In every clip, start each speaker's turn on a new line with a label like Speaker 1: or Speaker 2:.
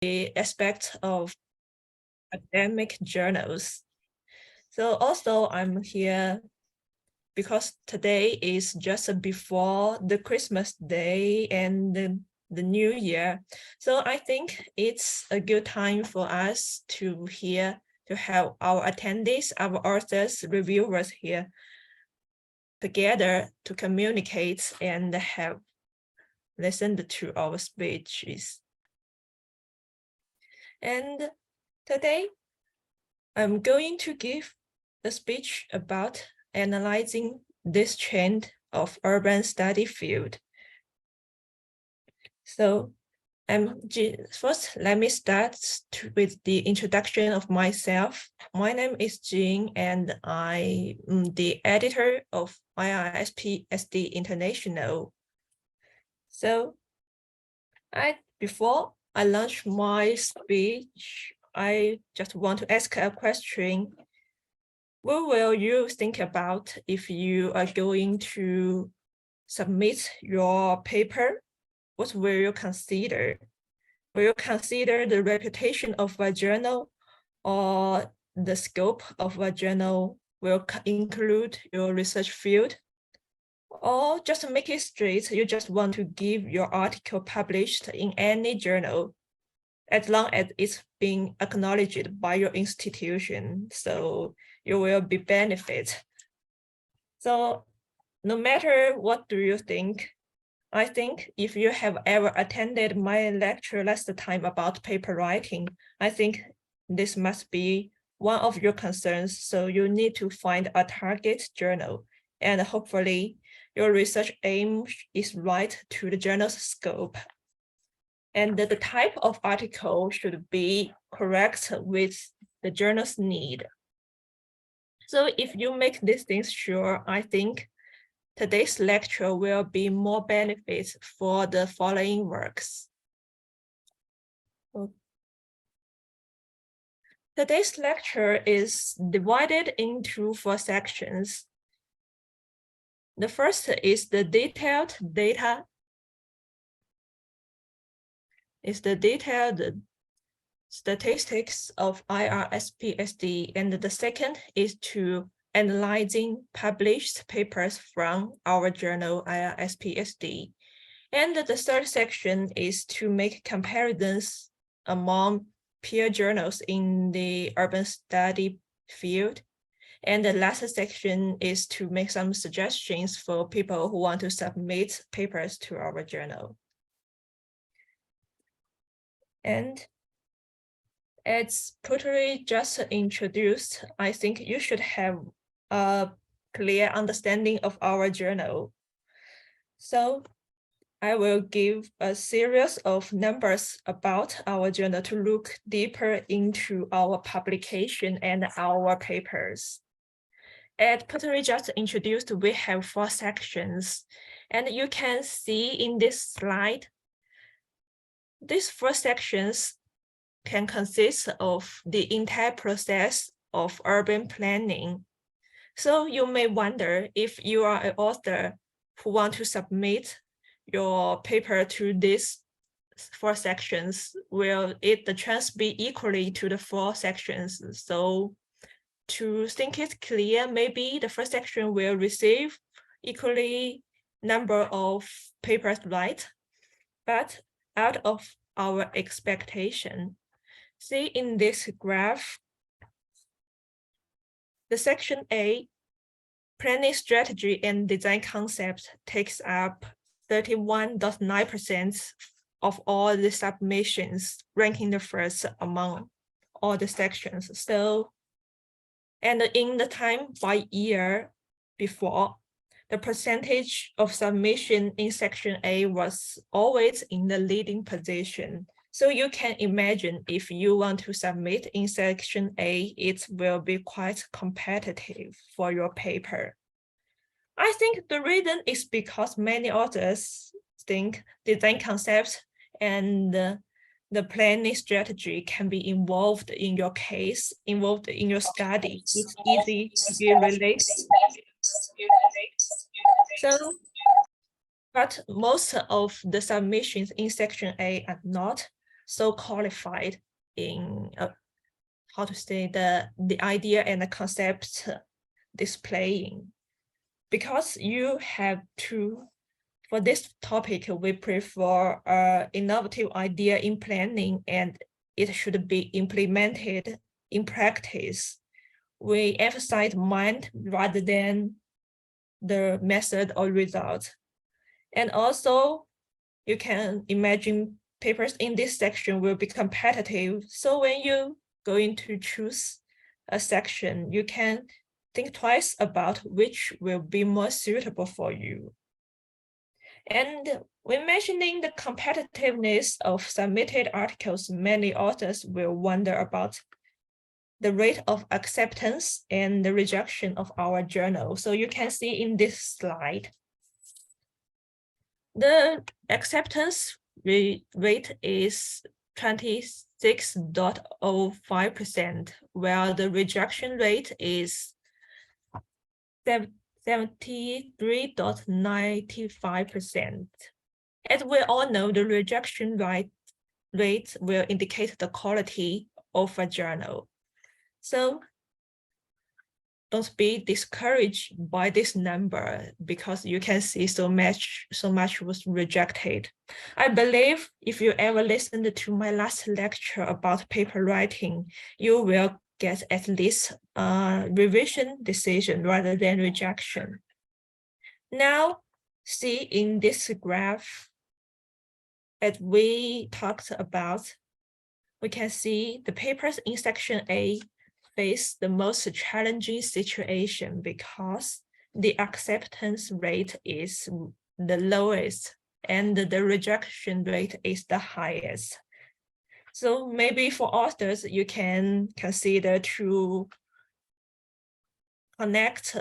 Speaker 1: the aspect of academic journals. So also I'm here because today is just before the Christmas day and the New Year. So I think it's a good time for us to have our attendees, our authors, reviewers here together to communicate and have listened to our speeches. And today, I'm going to give a speech about analyzing this trend of urban study field. So first, let me start with the introduction of myself. My name is Jing, and I'm the editor of IRSPSD International. So before I launch my speech, I just want to ask a question. What will you think about if you are going to submit your paper? What will you consider? Will you consider the reputation of a journal, or the scope of a journal will include your research field? Or just to make it straight, you just want to give your article published in any journal, as long as it's being acknowledged by your institution, so you will be benefit. So no matter what do you think, I think if you have ever attended my lecture last time about paper writing, I think this must be one of your concerns. So you need to find a target journal, and hopefully your research aim is right to the journal's scope. And the type of article should be correct with the journal's need. So if you make these things sure, I think today's lecture will be more benefits for the following works. Today's lecture is divided into 4 sections. The first is the detailed statistics of IRSPSD, and the second is to analyzing published papers from our journal IRSPSD. And the third section is to make comparisons among peer journals in the urban study field. And the last section is to make some suggestions for people who want to submit papers to our journal. And as Putri just introduced, I think you should have a clear understanding of our journal. So I will give a series of numbers about our journal to look deeper into our publication and our papers. As Putri just introduced, we have 4 sections, and you can see in this slide, these 4 sections can consist of the entire process of urban planning. So you may wonder, if you are an author who want to submit your paper to these 4 sections, will the chance be equally to the 4 sections? So to think it clear, maybe the first section will receive equally number of papers right, but out of our expectation. See in this graph, the section A, planning strategy and design concept, takes up 31.9% of all the submissions, ranking the first among all the sections. So, and in the time by year before, the percentage of submission in section A was always in the leading position. So you can imagine, if you want to submit in section A, it will be quite competitive for your paper. I think the reason is because many authors think design concepts and the planning strategy can be involved in your case, involved in your study. It's easy to be related. So, but most of the submissions in section A are not. so qualified in how to say the idea and the concept displaying, because you have to, for this topic, we prefer innovative idea in planning, and it should be implemented in practice. We emphasize mind rather than the method or result. And also, you can imagine papers in this section will be competitive. So when you're going to choose a section, you can think twice about which will be more suitable for you. And when mentioning the competitiveness of submitted articles, many authors will wonder about the rate of acceptance and the rejection of our journal. So you can see in this slide, the acceptance rate is 26.05%, while the rejection rate is 73.95%. As we all know, the rejection rate will indicate the quality of a journal. So don't be discouraged by this number, because you can see so much was rejected. I believe if you ever listened to my last lecture about paper writing, you will get at least a revision decision rather than rejection. Now, see in this graph that we talked about, we can see the papers in section A face the most challenging situation because the acceptance rate is the lowest and the rejection rate is the highest. So maybe for authors, you can consider to connect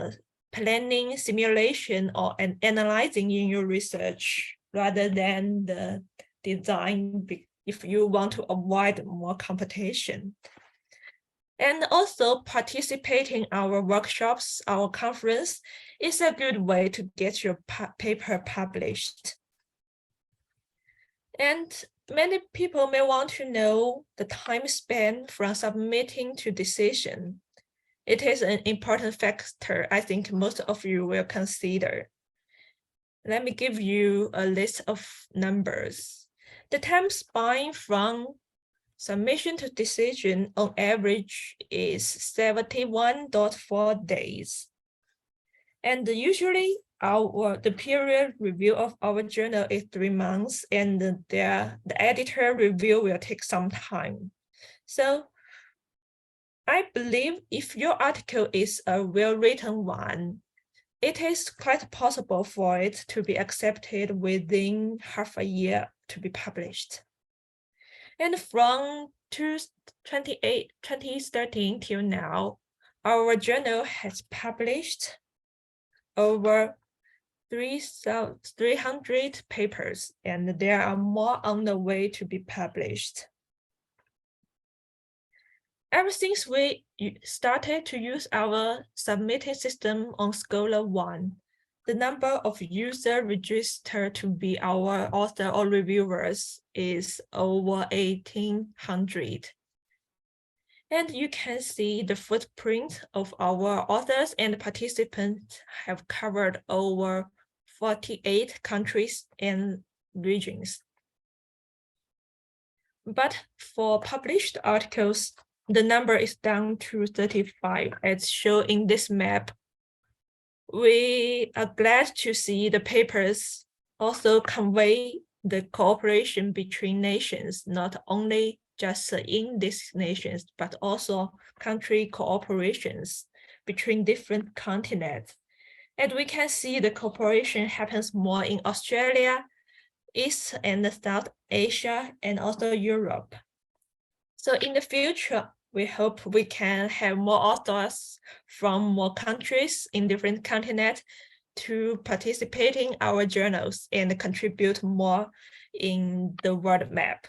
Speaker 1: planning, simulation, or analyzing in your research rather than the design, if you want to avoid more competition. And also participating in our workshops, our conference is a good way to get your paper published. And many people may want to know the time span from submitting to decision. It is an important factor I think most of you will consider. Let me give you a list of numbers. The time span from submission to decision on average is 71.4 days. And usually the period review of our journal is 3 months, and the editor review will take some time. So I believe if your article is a well-written one, it is quite possible for it to be accepted within half a year to be published. And from 2013 till now, our journal has published over 300 papers, and there are more on the way to be published. Ever since we started to use our submitting system on Scholar One, the number of users registered to be our author or reviewers is over 1,800. And you can see the footprint of our authors and participants have covered over 48 countries and regions. But for published articles, the number is down to 35, as shown in this map. We are glad to see the papers also convey the cooperation between nations, not only just in these nations, but also country cooperations between different continents. And we can see the cooperation happens more in Australia, East and South Asia, and also Europe. So in the future, we hope we can have more authors from more countries in different continents to participate in our journals and contribute more in the world map.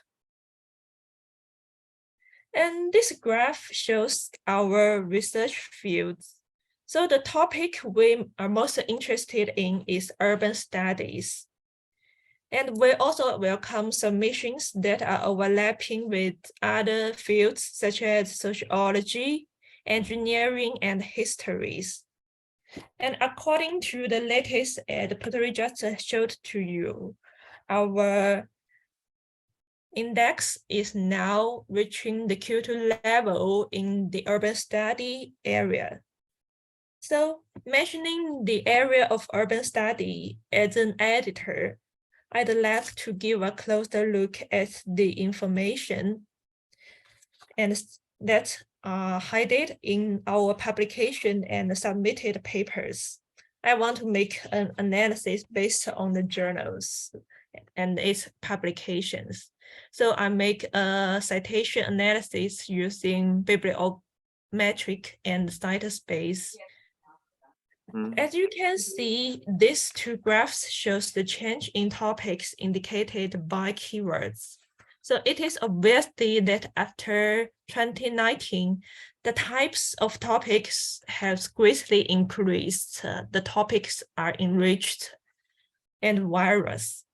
Speaker 1: And this graph shows our research fields. So the topic we are most interested in is urban studies. And we also welcome submissions that are overlapping with other fields such as sociology, engineering, and histories. And according to the latest editorial just showed to you, our index is now reaching the Q2 level in the urban study area. So mentioning the area of urban study as an editor, I'd like to give a closer look at the information and that are hidden in our publication and submitted papers. I want to make an analysis based on the journals and its publications. So I make a citation analysis using bibliometric and cited space. As you can see, these two graphs shows the change in topics indicated by keywords. So it is obvious that after 2019, the types of topics have greatly increased. The topics are enriched and various.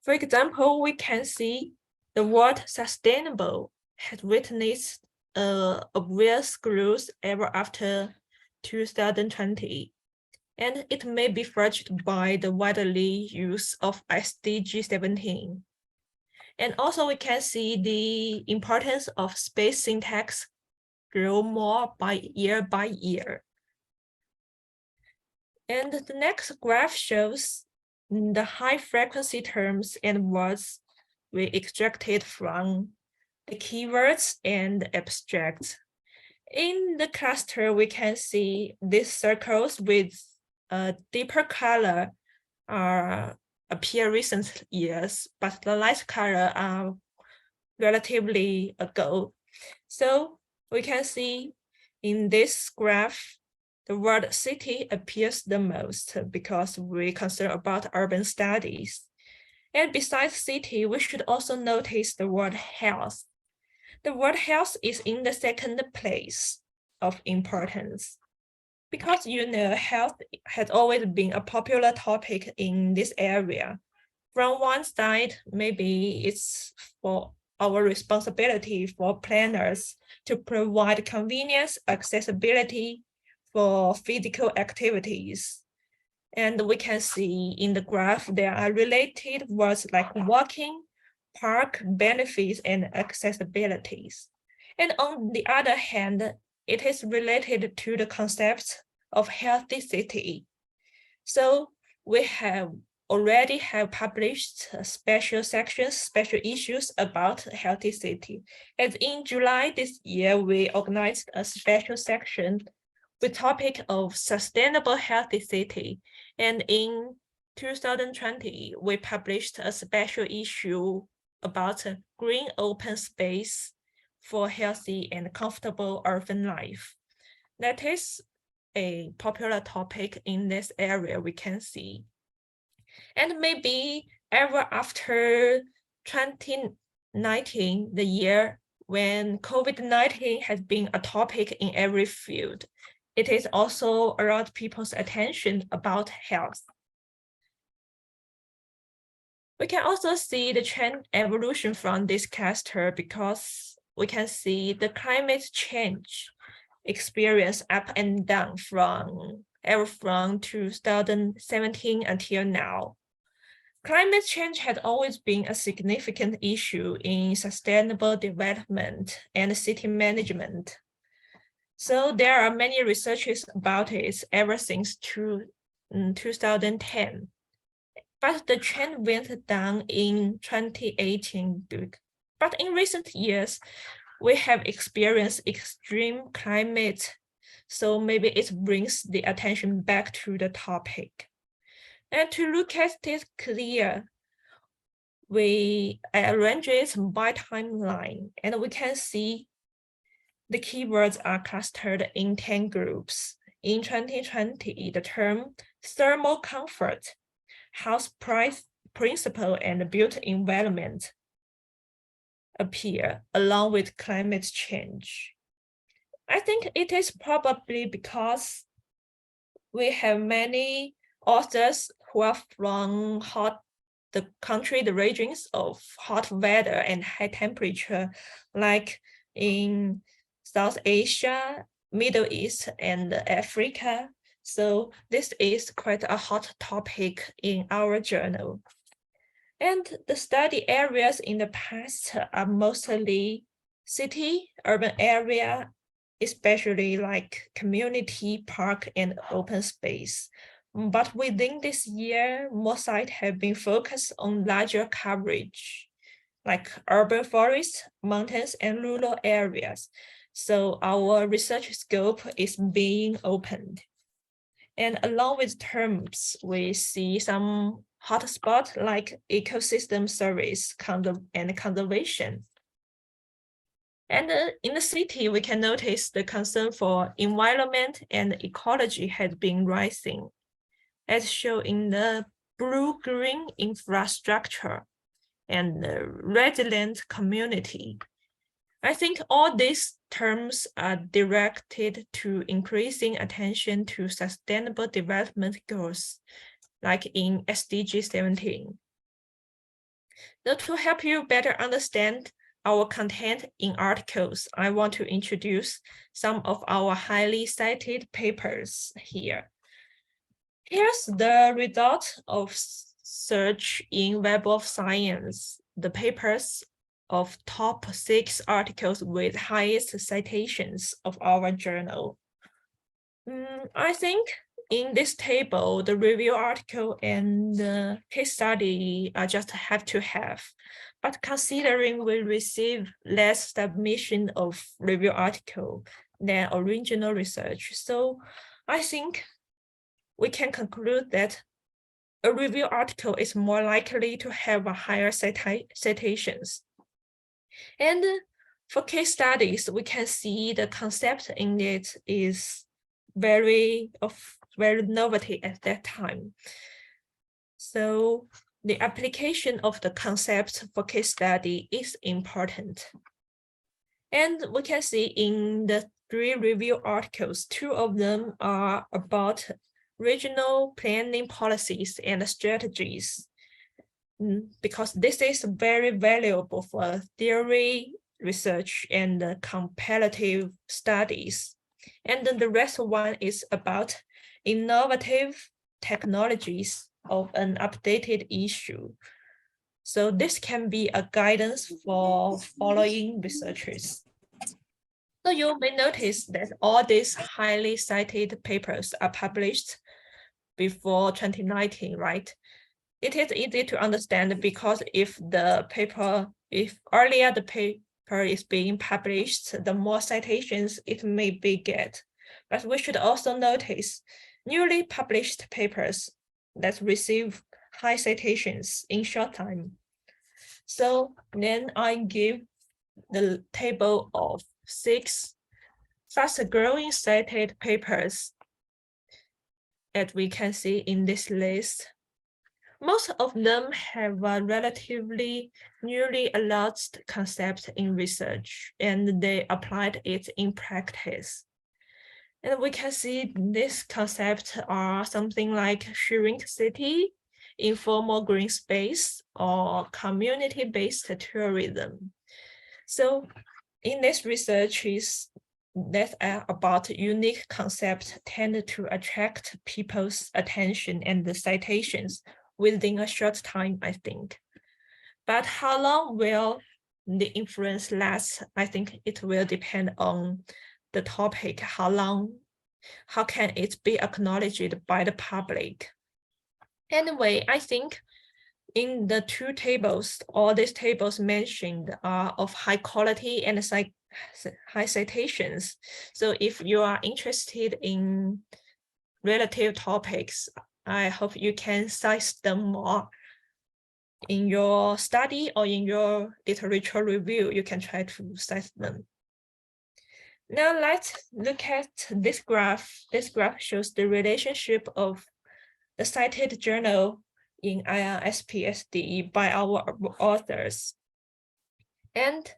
Speaker 1: For example, we can see the word sustainable has witnessed obvious growth ever after 2020, and it may be furthered by the widely use of SDG 17. And also we can see the importance of space syntax grow more by year. And the next graph shows the high frequency terms and words we extracted from the keywords and abstracts. In the cluster, we can see these circles with a deeper color appear recent years, but the light color are relatively ago. So we can see in this graph, the word city appears the most because we concern about urban studies. And besides city, we should also notice the word health. The word health is in the second place of importance because health has always been a popular topic in this area. From one side, maybe it's for our responsibility for planners to provide convenience, accessibility for physical activities. And we can see in the graph, there are related words like walking, park, benefits, and accessibilities. And on the other hand, it is related to the concept of healthy city. So we already have published special sections, special issues about healthy city. As in July this year, we organized a special section with topic of sustainable healthy city. And in 2020, we published a special issue about a green open space for healthy and comfortable urban life. That is a popular topic in this area we can see. And maybe ever after 2019, the year when COVID-19 has been a topic in every field, it is also around people's attention about health. We can also see the trend evolution from this cluster because we can see the climate change experience up and down from 2017 until now. Climate change has always been a significant issue in sustainable development and city management. So there are many researches about it ever since 2010. But the trend went down in 2018. But in recent years, we have experienced extreme climate, so maybe it brings the attention back to the topic. And to look at it clear, we arrange it by timeline, and we can see the keywords are clustered in 10 groups. In 2020, the term thermal comfort, house price principle, and built environment appear along with climate change. I think it is probably because we have many authors who are from hot the country, the regions of hot weather and high temperature, like in South Asia, Middle East, and Africa. So this is quite a hot topic in our journal. And the study areas in the past are mostly city, urban area, especially like community, park, and open space. But within this year, more sites have been focused on larger coverage, like urban forests, mountains, and rural areas. So our research scope is being opened. And along with terms, we see some hotspots like ecosystem service and conservation. And in the city, we can notice the concern for environment and ecology has been rising, as shown in the blue-green infrastructure and the resilient community. I think all these terms are directed to increasing attention to sustainable development goals, like in SDG 17. Now, to help you better understand our content in articles, I want to introduce some of our highly cited papers here. Here's the result of search in Web of Science, the papers of top 6 articles with highest citations of our journal. I think in this table, the review article and the case study are just have to have. But considering we receive less submission of review article than original research, so I think we can conclude that a review article is more likely to have a higher citations. And for case studies, we can see the concept in it is very novelty at that time. So the application of the concept for case study is important. And we can see in the 3 review articles, 2 of them are about regional planning policies and strategies, because this is very valuable for theory research and comparative studies. And then the rest one is about innovative technologies of an updated issue. So this can be a guidance for following researchers. So you may notice that all these highly cited papers are published before 2019, right? It is easy to understand because if earlier the paper is being published, the more citations it may be get. But we should also notice newly published papers that receive high citations in short time. So then I give the table of 6 fast-growing cited papers that we can see in this list. Most of them have a relatively newly announced concept in research, and they applied it in practice. And we can see this concept are something like shrink city, informal green space, or community-based tourism. So in this research is that about unique concepts tend to attract people's attention and the citations within a short time, I think. But how long will the influence last? I think it will depend on the topic, how can it be acknowledged by the public? Anyway, I think in the 2 tables, all these tables mentioned are of high quality and high citations. So if you are interested in relative topics, I hope you can cite them more in your study or in your literature review. You can try to cite them. Now let's look at this graph. This graph shows the relationship of the cited journal in IRSPSD by our authors. And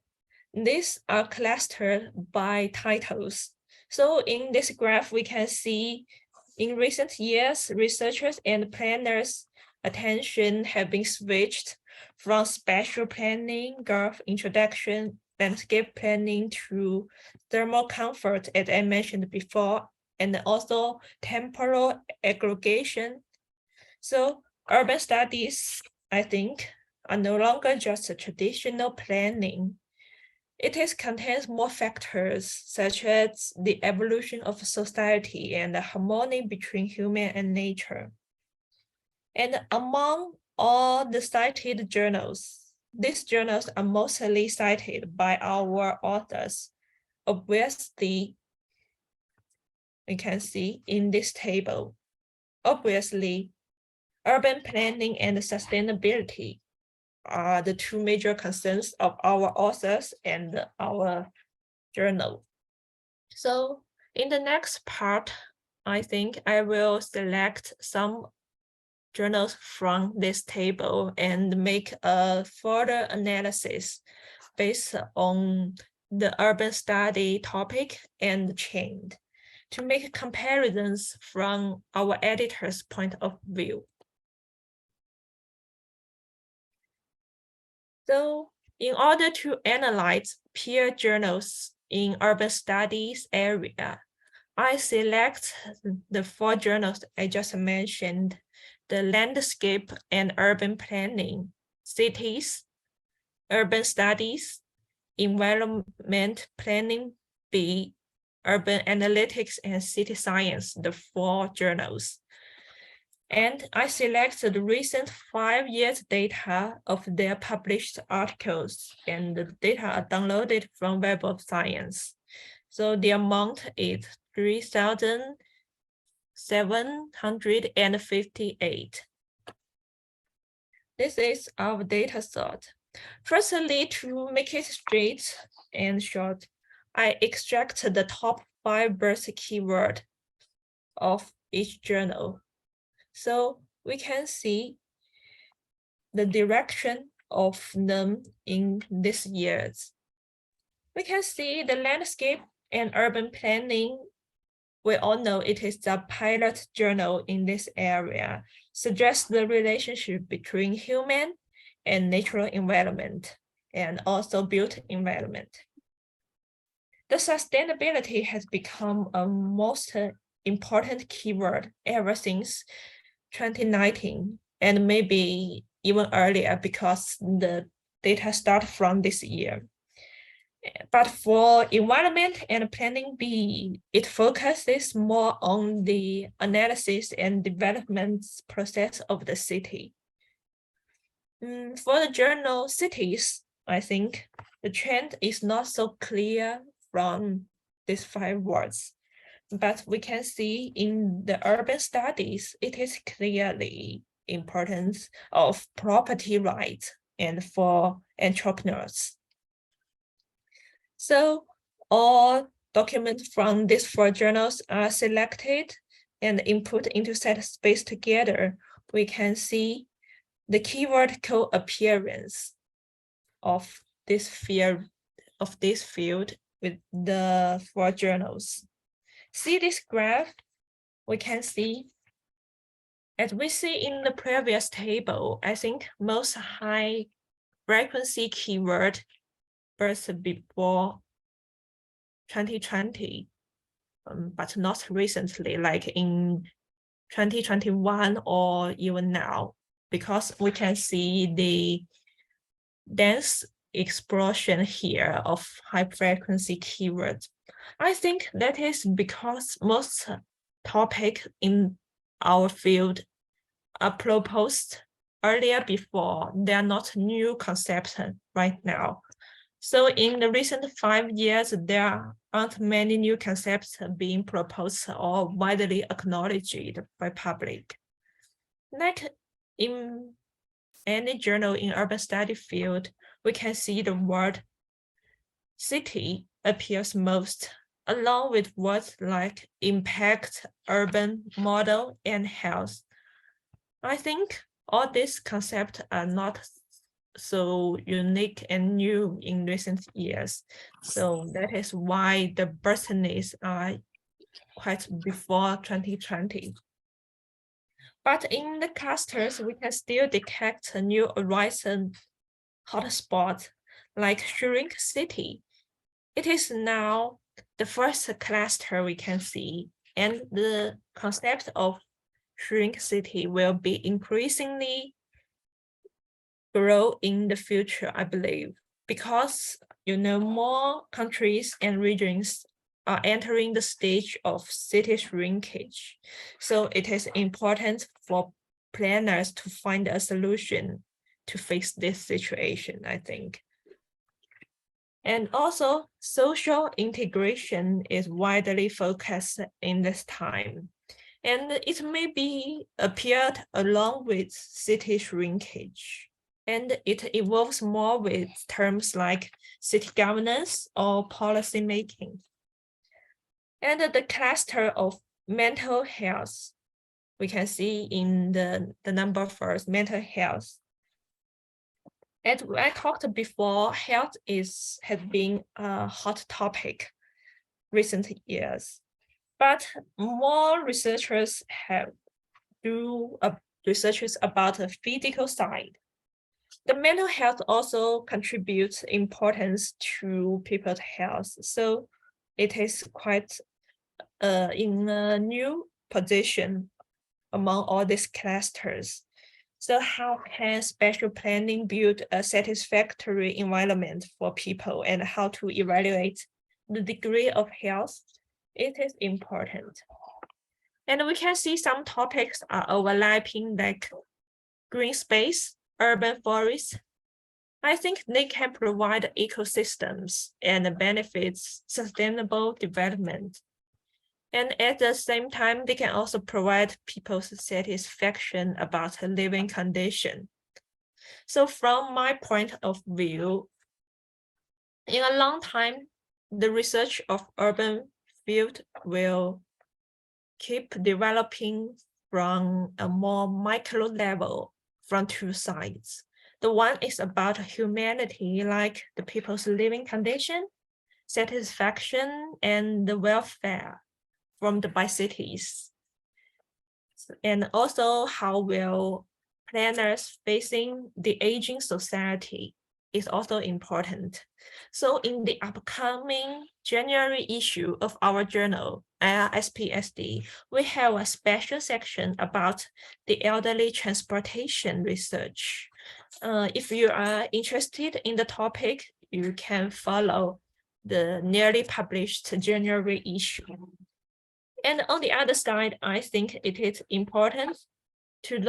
Speaker 1: these are clustered by titles. So in this graph, we can see in recent years, researchers and planners attention have been switched from spatial planning, graph introduction, landscape planning to thermal comfort, as I mentioned before, and also temporal aggregation. So urban studies, I think, are no longer just a traditional planning. It contains more factors such as the evolution of society and the harmony between human and nature. And among all the cited journals, these journals are mostly cited by our authors. Obviously, we can see in this table, obviously, urban planning and sustainability are the two major concerns of our authors and our journal. So in the next part, I think I will select some journals from this table and make a further analysis based on the urban study topic and trend to make comparisons from our editor's point of view. So in order to analyze peer journals in urban studies area, I select the 4 journals I just mentioned: the landscape and urban planning, cities, urban studies, environment planning B, urban analytics and city science, the 4 journals. And I selected the recent 5 years data of their published articles, and the data are downloaded from Web of Science. So the amount is 3,758. This is our data set. Firstly, to make it straight and short, I extract the top 5 birth keyword of each journal. So we can see the direction of them in these years. We can see the landscape and urban planning. We all know it is the pilot journal in this area, suggests the relationship between human and natural environment and also built environment. The sustainability has become a most important keyword ever since 2019, and maybe even earlier because the data start from this year. But for environment and planning B, it focuses more on the analysis and development process of the city. For the journal cities, I think the trend is not so clear from these 5 words. But we can see in the urban studies, it is clearly importance of property rights and for entrepreneurs. So all documents from these 4 journals are selected and input into set space together. We can see the keyword co-appearance of this field with the 4 journals. See this graph, we can see, as we see in the previous table, I think most high frequency keyword birth before 2020, but not recently, like in 2021 or even now, because we can see the dense explosion here of high frequency keywords. I think that is because most topics in our field are proposed earlier before. They are not new concepts right now. So in the recent 5 years, there aren't many new concepts being proposed or widely acknowledged by public. Like in any journal in urban study field, we can see the word city appears most, along with words like impact, urban, model, and health. I think all these concepts are not so unique and new in recent years. So that is why the birthdays are quite before 2020. But in the clusters, we can still detect a new horizon hotspot like Shrink City. It is now the first cluster we can see, and the concept of Shrink City will be increasingly grow in the future, I believe, because more countries and regions are entering the stage of city shrinkage. So it is important for planners to find a solution to fix this situation, I think. And also, social integration is widely focused in this time. And it may be appeared along with city shrinkage. And it evolves more with terms like city governance or policy making. And the cluster of mental health, we can see in the number first, mental health. As I talked before, health has been a hot topic recent years, but more researchers have do researches about the physical side. The mental health also contributes importance to people's health, so it is quite in a new position among all these clusters. So how can spatial planning build a satisfactory environment for people, and how to evaluate the degree of health? It is important. And we can see some topics are overlapping, like green space, urban forests. I think they can provide ecosystems and benefits sustainable development. And at the same time, they can also provide people's satisfaction about a living condition. So from my point of view, in a long time, the research of urban field will keep developing from a more micro level from two sides. The one is about humanity, like the people's living condition, satisfaction, and the welfare from the by cities. And also how will planners facing the aging society is also important. So in the upcoming January issue of our journal, IRSPSD, we have a special section about the elderly transportation research. If you are interested in the topic, you can follow the nearly published January issue. And on the other side, I think it is important to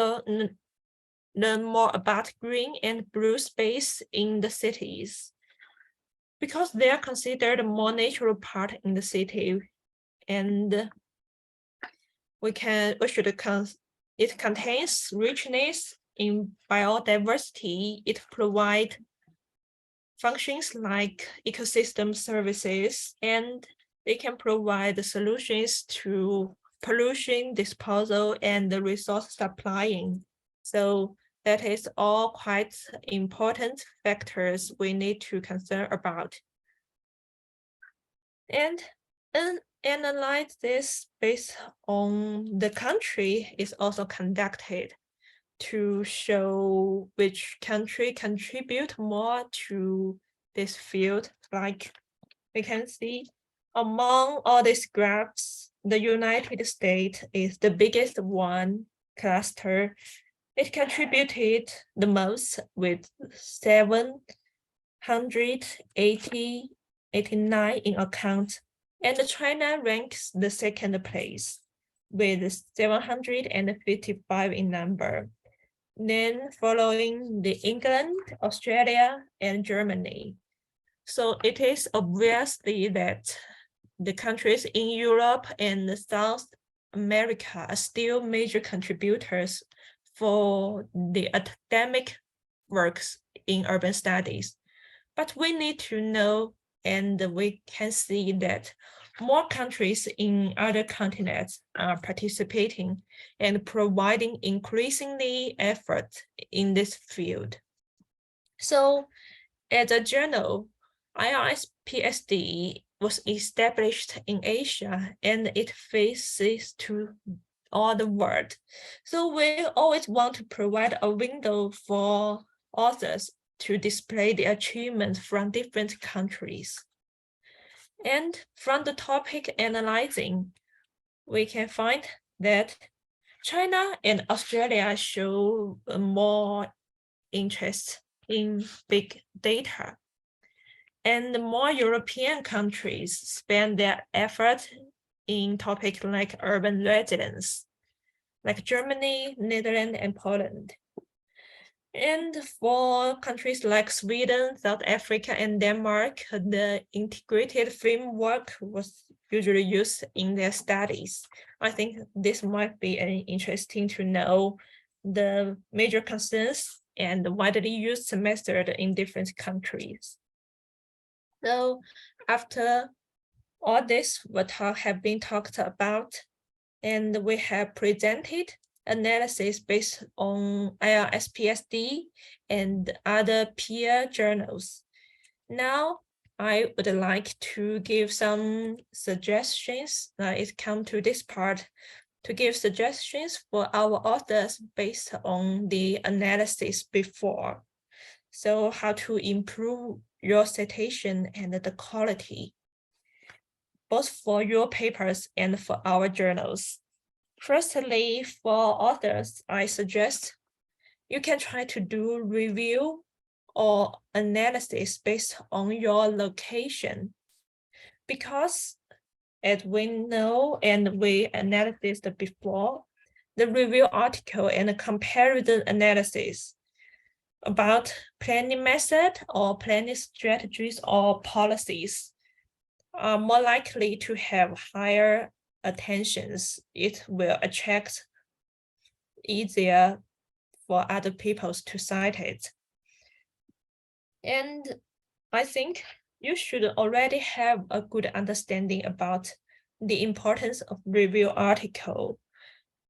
Speaker 1: learn more about green and blue space in the cities, because they are considered a more natural part in the city, and it contains richness in biodiversity. It provides functions like ecosystem services, and they can provide the solutions to pollution disposal and the resource supplying. So that is all quite important factors we need to concern about. And an analysis based on the country is also conducted to show which country contribute more to this field. Like we can see among all these graphs, the United States is the biggest one cluster. It contributed the most with 789 in account, and China ranks the second place with 755 in number. Then following the England, Australia, and Germany. So it is obviously that the countries in Europe and South America are still major contributors for the academic works in urban studies. But we need to know, and we can see that more countries in other continents are participating and providing increasingly effort in this field. So as a journal, IRSPSD was established in Asia, and it faces to all the world. So we always want to provide a window for authors to display their achievements from different countries. And from the topic analyzing, we can find that China and Australia show more interest in big data. And more European countries spend their effort in topics like urban residents, like Germany, Netherlands, and Poland. And for countries like Sweden, South Africa, and Denmark, the integrated framework was usually used in their studies. I think this might be interesting to know the major concerns and the widely used method in different countries. So after all this, what have been talked about, and we have presented analysis based on IRSPSD and other peer journals. Now, I would like to give some suggestions. It comes to this part to give suggestions for our authors based on the analysis before. So how to improve your citation and the quality, both for your papers and for our journals. Firstly, for authors, I suggest you can try to do review or analysis based on your location. Because as we know and we analyzed before, the review article and the comparison analysis about planning method or planning strategies or policies are more likely to have higher attentions. It will attract easier for other people to cite it. And I think you should already have a good understanding about the importance of review article.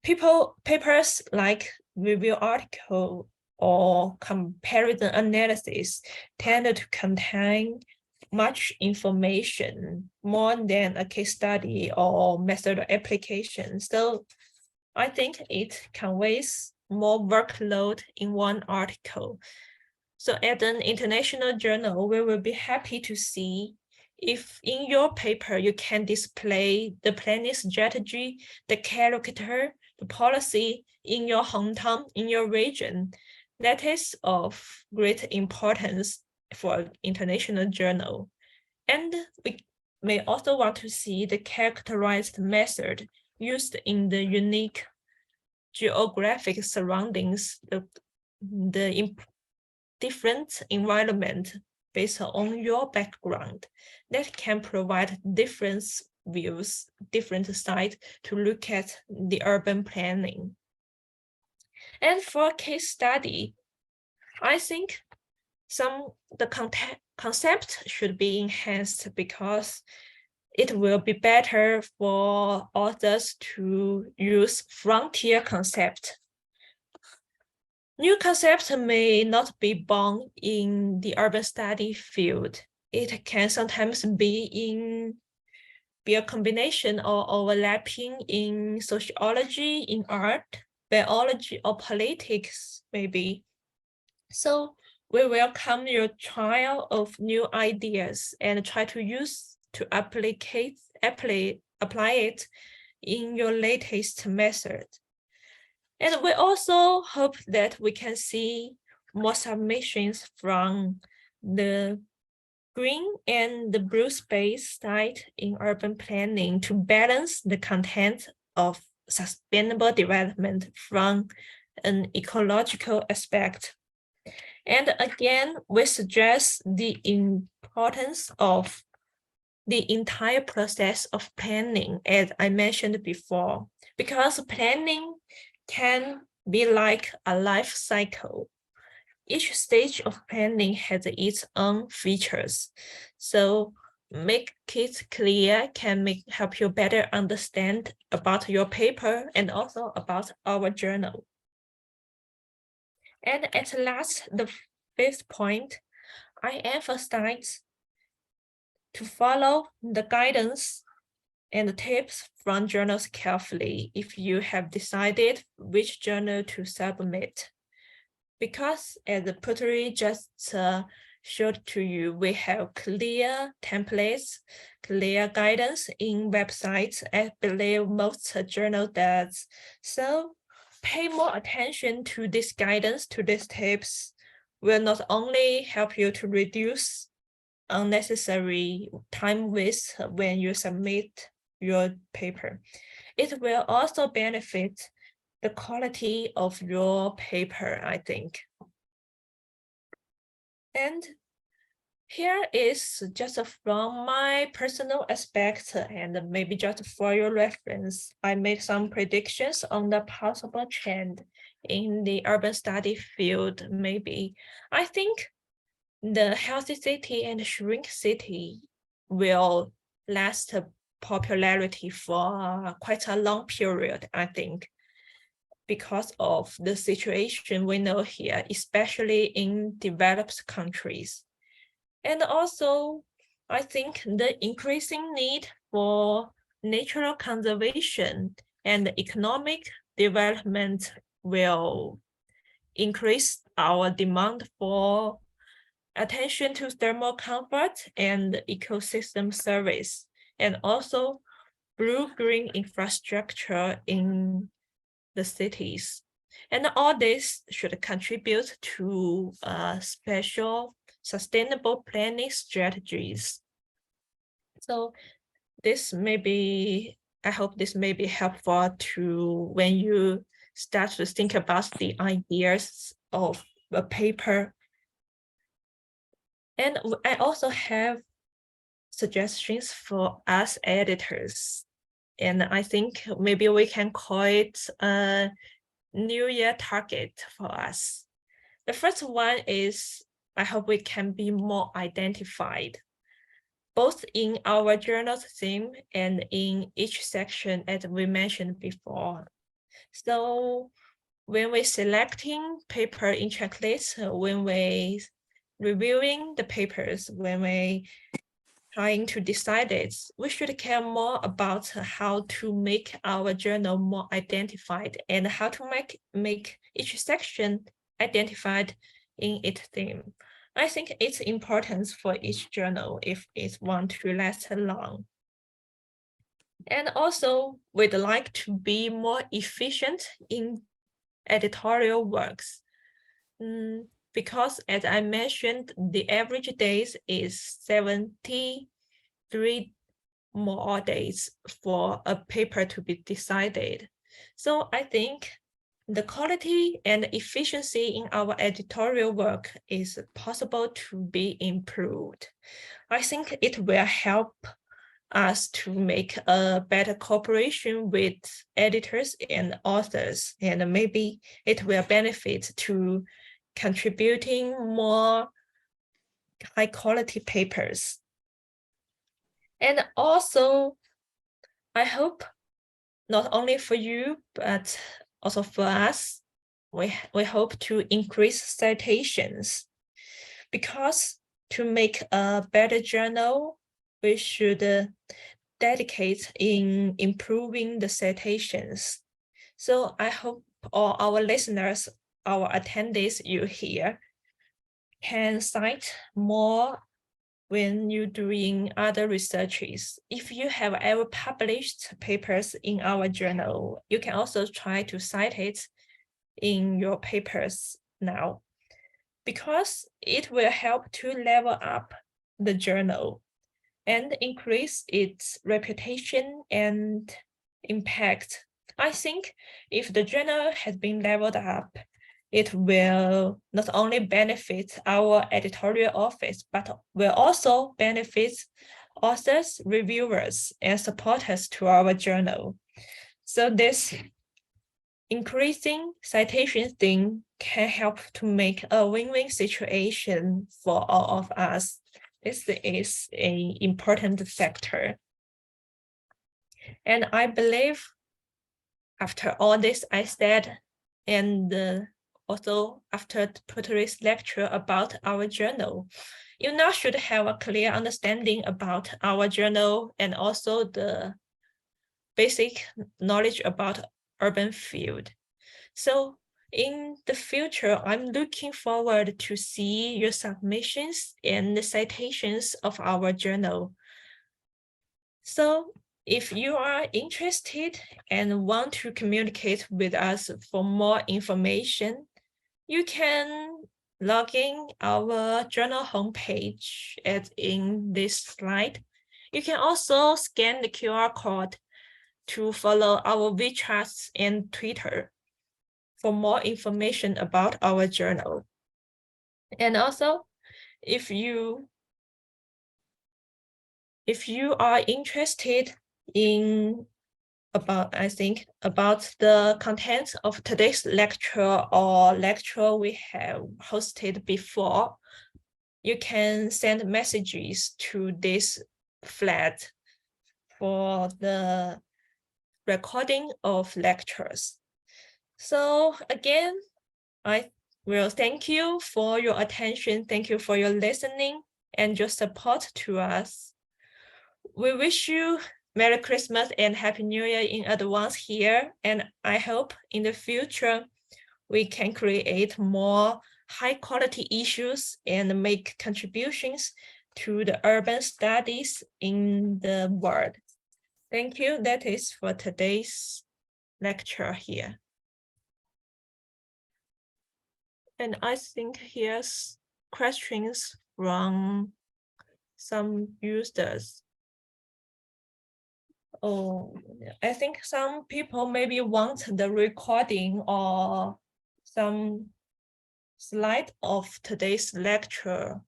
Speaker 1: Papers like review article or comparison analysis tend to contain much information, more than a case study or method application. So I think it conveys more workload in one article. So as an international journal, we will be happy to see if in your paper you can display the planning strategy, the character, the policy in your hometown, in your region. That is of great importance for an international journal. And we may also want to see the characterized method used in the unique geographic surroundings, the different environment based on your background that can provide different views, different sides to look at the urban planning. And for case study, I think the concept should be enhanced because it will be better for authors to use frontier concept. New concepts may not be born in the urban study field. It can sometimes be a combination or overlapping in sociology, in art, biology, or politics, maybe. So we welcome your trial of new ideas and try to apply it in your latest method. And we also hope that we can see more submissions from the green and the blue space side in urban planning to balance the content of sustainable development from an ecological aspect. And again, we suggest the importance of the entire process of planning, as I mentioned before, because planning can be like a life cycle. Each stage of planning has its own features. So make it clear can help you better understand about your paper and also about our journal. And at last, the fifth point, I emphasize to follow the guidance and tips from journals carefully if you have decided which journal to submit. Because as the Putri just showed to you, we have clear templates, clear guidance in websites. I believe most journal does. So pay more attention to this guidance, to these tips, will not only help you to reduce unnecessary time waste when you submit your paper. It will also benefit the quality of your paper, I think. And here is just from my personal aspect, and maybe just for your reference, I made some predictions on the possible trend in the urban study field. Maybe I think the healthy city and shrink city will last popularity for quite a long period, I think, because of the situation we know here, especially in developed countries. And also, I think the increasing need for natural conservation and economic development will increase our demand for attention to thermal comfort and ecosystem service, and also blue-green infrastructure in the cities. And all this should contribute to spatial sustainable planning strategies. So this may be, I hope this may be helpful to when you start to think about the ideas of a paper. And I also have suggestions for us editors. And I think maybe we can call it a New Year target for us. The first one is, I hope we can be more identified, both in our journal's theme and in each section as we mentioned before. So when we're selecting paper in checklist, when we reviewing the papers, when we trying to decide it, we should care more about how to make our journal more identified and how to make each section identified in its theme. I think it's important for each journal if it wants to last long. And also, we'd like to be more efficient in editorial works. Because as I mentioned, the average days is 73 more days for a paper to be decided. So I think the quality and efficiency in our editorial work is possible to be improved. I think it will help us to make a better cooperation with editors and authors, and maybe it will benefit to contributing more high quality papers. And also, I hope not only for you, but also for us, we hope to increase citations, because to make a better journal, we should dedicate in improving the citations. So I hope all our listeners, our attendees you here, can cite more when you're doing other researches. If you have ever published papers in our journal, you can also try to cite it in your papers now, because it will help to level up the journal and increase its reputation and impact. I think if the journal has been leveled up, it will not only benefit our editorial office, but will also benefit authors, reviewers, and supporters to our journal. So this increasing citation thing can help to make a win-win situation for all of us. This is an important factor. And I believe after all this I said, and also after Putri's lecture about our journal, you now should have a clear understanding about our journal and also the basic knowledge about urban field. So in the future, I'm looking forward to see your submissions and the citations of our journal. So if you are interested and want to communicate with us for more information, you can log in our journal homepage as in this slide. You can also scan the QR code to follow our WeChat and Twitter for more information about our journal. And also, if you are interested in about the content of today's lecture or lecture we have hosted before, you can send messages to this flag for the recording of lectures. So again, I will thank you for your attention. Thank you for your listening and your support to us. We wish you Merry Christmas and Happy New Year in advance here. And I hope in the future, we can create more high quality issues and make contributions to the urban studies in the world. Thank you. That is for today's lecture here. And I think here's questions from some users. Oh, I think some people maybe want the recording or some slide of today's lecture.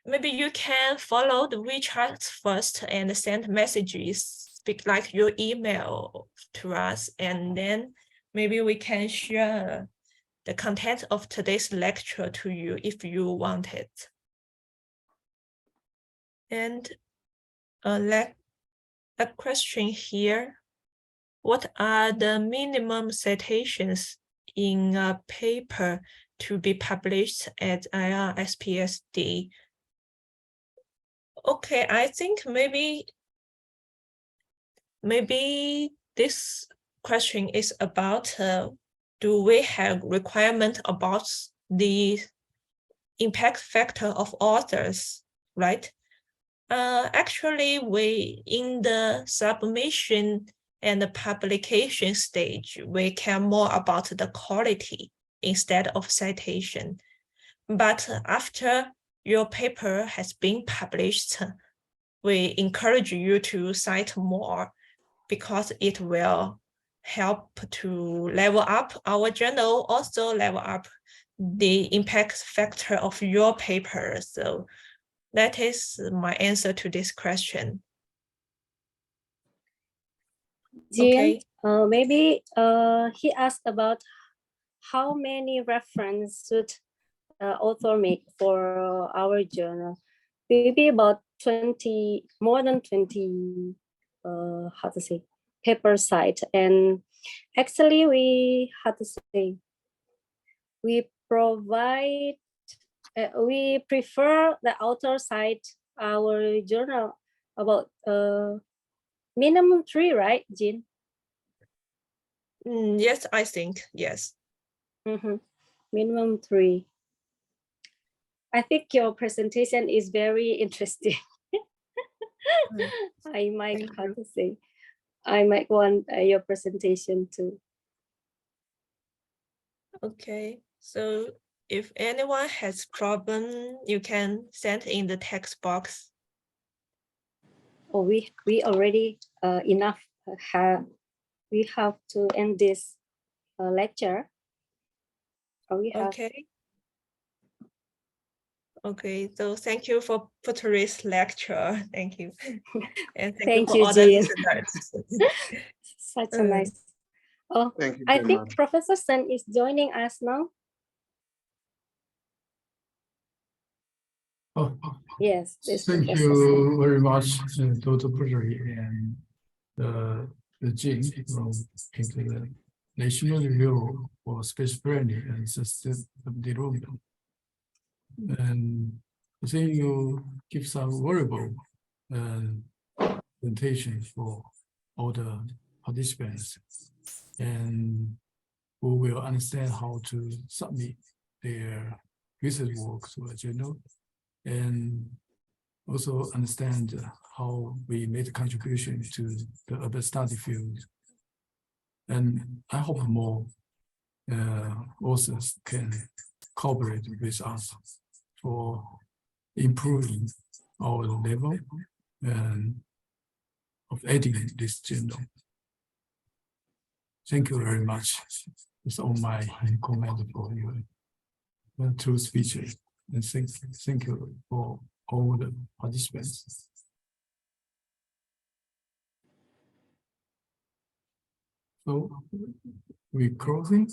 Speaker 1: Maybe you can follow the WeChat first and send messages, speak like your email to us, and then maybe we can share the content of today's lecture to you if you want it. And a question here. What are the minimum citations in a paper to be published at IRSPSD? Okay, I think maybe this question is about do we have requirement about the impact factor of authors, right? Actually, we in the submission and the publication stage, we care more about the quality instead of citation. But after your paper has been published, we encourage you to cite more because it will help to level up our journal, also level up the impact factor of your paper. So that is my answer to this question.
Speaker 2: Jean,
Speaker 1: okay.
Speaker 2: Maybe he asked about how many references should author make for our journal. Maybe about 20, more than 20, how to say, paper site. And actually we, how to say, we provide, we prefer the author cite our journal about minimum 3, right, Jean?
Speaker 1: Yes, I think, yes.
Speaker 2: Minimum 3. I think your presentation is very interesting. I might, how to say, I might want your presentation too.
Speaker 1: Okay, so if anyone has problem, you can send in the text box.
Speaker 2: Oh, we already enough we have to end this lecture. Or we have...
Speaker 1: Okay, so thank you for today's lecture. Thank you. And
Speaker 2: thank
Speaker 1: you
Speaker 2: you,
Speaker 1: for all the
Speaker 2: Jean. Such a nice. Oh, thank you I think much. Professor Sen is joining us now.
Speaker 3: Oh,
Speaker 2: yes.
Speaker 3: Thank you very much, Dr. Pujari and the Jean from the National Review for Space Planning and Sustainable Development. And I think you give some valuable presentation for all the participants, and who will understand how to submit their research work to a journal, and also understand how we made a contribution to the urban study field. And I hope more authors can cooperate with us for improving our level of editing this journal. Thank you very much. That's all my comment for your two speeches. And thank you for all the participants. So we're closing.